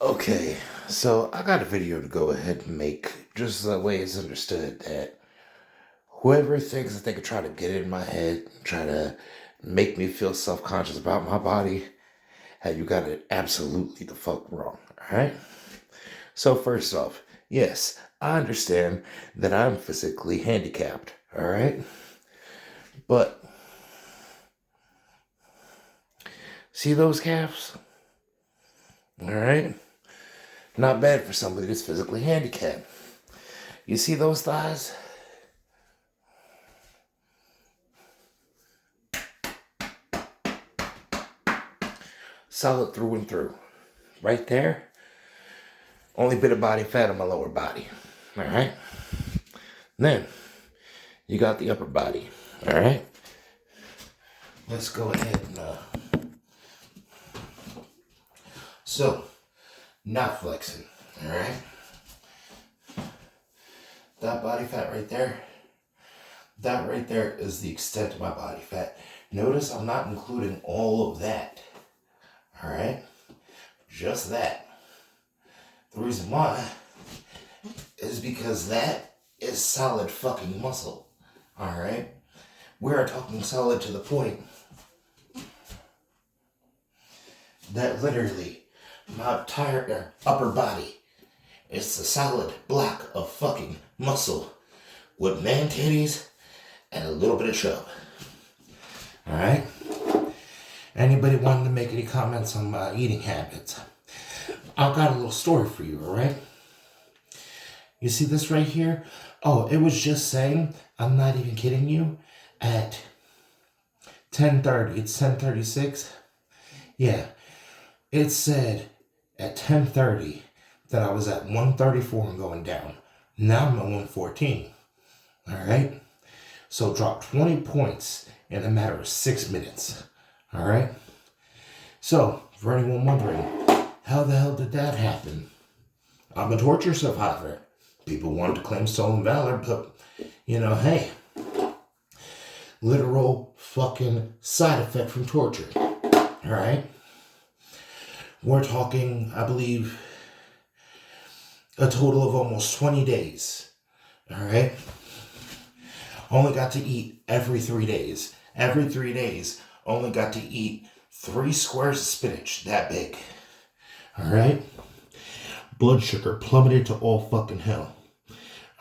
Okay, so I got a video to go ahead and make just the way it's understood that whoever thinks that they could try to get in my head, try to make me feel self-conscious about my body, hey, you got it absolutely the fuck wrong, alright? So first off, yes, I understand that I'm physically handicapped, alright? But see those calves? Alright? Not bad for somebody that's physically handicapped. You see those thighs? Solid through and through. Right there, only bit of body fat on my lower body. Alright? Then, you got the upper body. Alright? Let's go ahead and, So, not flexing. Alright? That body fat right there, that right there is the extent of my body fat. Notice I'm not including all of that. Alright? Just that. The reason why is because that is solid fucking muscle. Alright? We are talking solid to the point that literally my entire upper body is a solid block of fucking muscle with man titties and a little bit of chub. Alright? Anybody wanting to make any comments on my eating habits? I've got a little story for you, alright? You see this right here? Oh, it was just saying, I'm not even kidding you, at 10:30, it's 10:36. Yeah, it said at 10:30 that I was at 134 and going down. Now I'm at 114, alright? So drop 20 points in a matter of 6 minutes, alright? So, for anyone wondering, how the hell did that happen? I'm a torture survivor. People want to claim stolen valor, but, hey, literal fucking side effect from torture. Alright? We're talking, I believe, a total of almost 20 days. Alright? Only got to eat every 3 days. Every 3 days, only got to eat 3 squares of spinach, that big. Alright? Blood sugar plummeted to all fucking hell.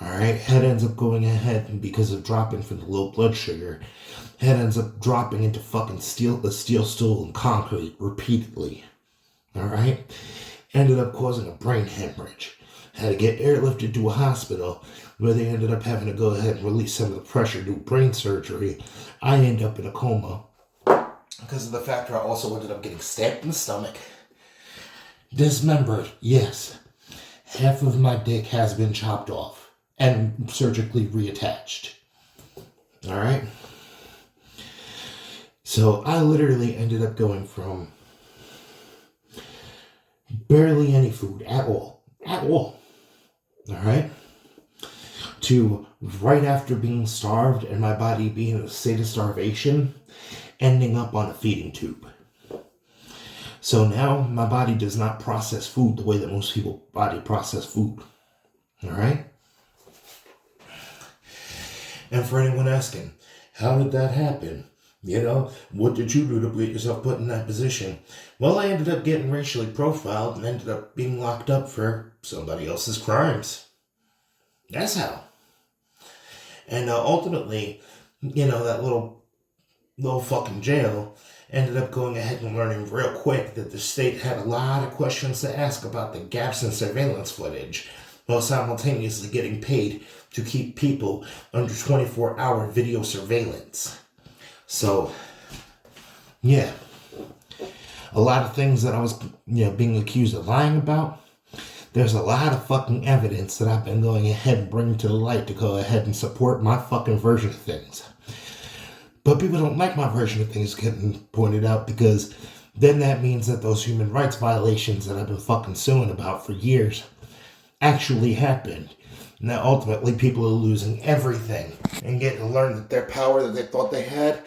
Alright? Head ends up going ahead, and because of dropping from the low blood sugar, head ends up dropping into fucking steel stool and concrete repeatedly. Alright? Ended up causing a brain hemorrhage. Had to get airlifted to a hospital where they ended up having to go ahead and release some of the pressure, do brain surgery. I ended up in a coma because of the fact that I also ended up getting stabbed in the stomach. Dismembered, yes. Half of my dick has been chopped off and surgically reattached. Alright? So I literally ended up going from barely any food at all. Alright? To right after being starved and my body being in a state of starvation, ending up on a feeding tube. So now my body does not process food the way that most people's body process food. Alright? And for anyone asking, how did that happen? What did you do to get yourself put in that position? Well, I ended up getting racially profiled and ended up being locked up for somebody else's crimes. That's how. And ultimately, that little fucking jail ended up going ahead and learning real quick that the state had a lot of questions to ask about the gaps in surveillance footage, while simultaneously getting paid to keep people under 24-hour video surveillance. So, yeah, a lot of things that I was, being accused of lying about, there's a lot of fucking evidence that I've been going ahead and bringing to the light to go ahead and support my fucking version of things. But people don't like my version of things getting pointed out, because then that means that those human rights violations that I've been fucking suing about for years actually happened. Now ultimately people are losing everything and getting to learn that their power that they thought they had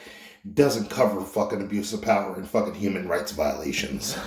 doesn't cover fucking abuse of power and fucking human rights violations.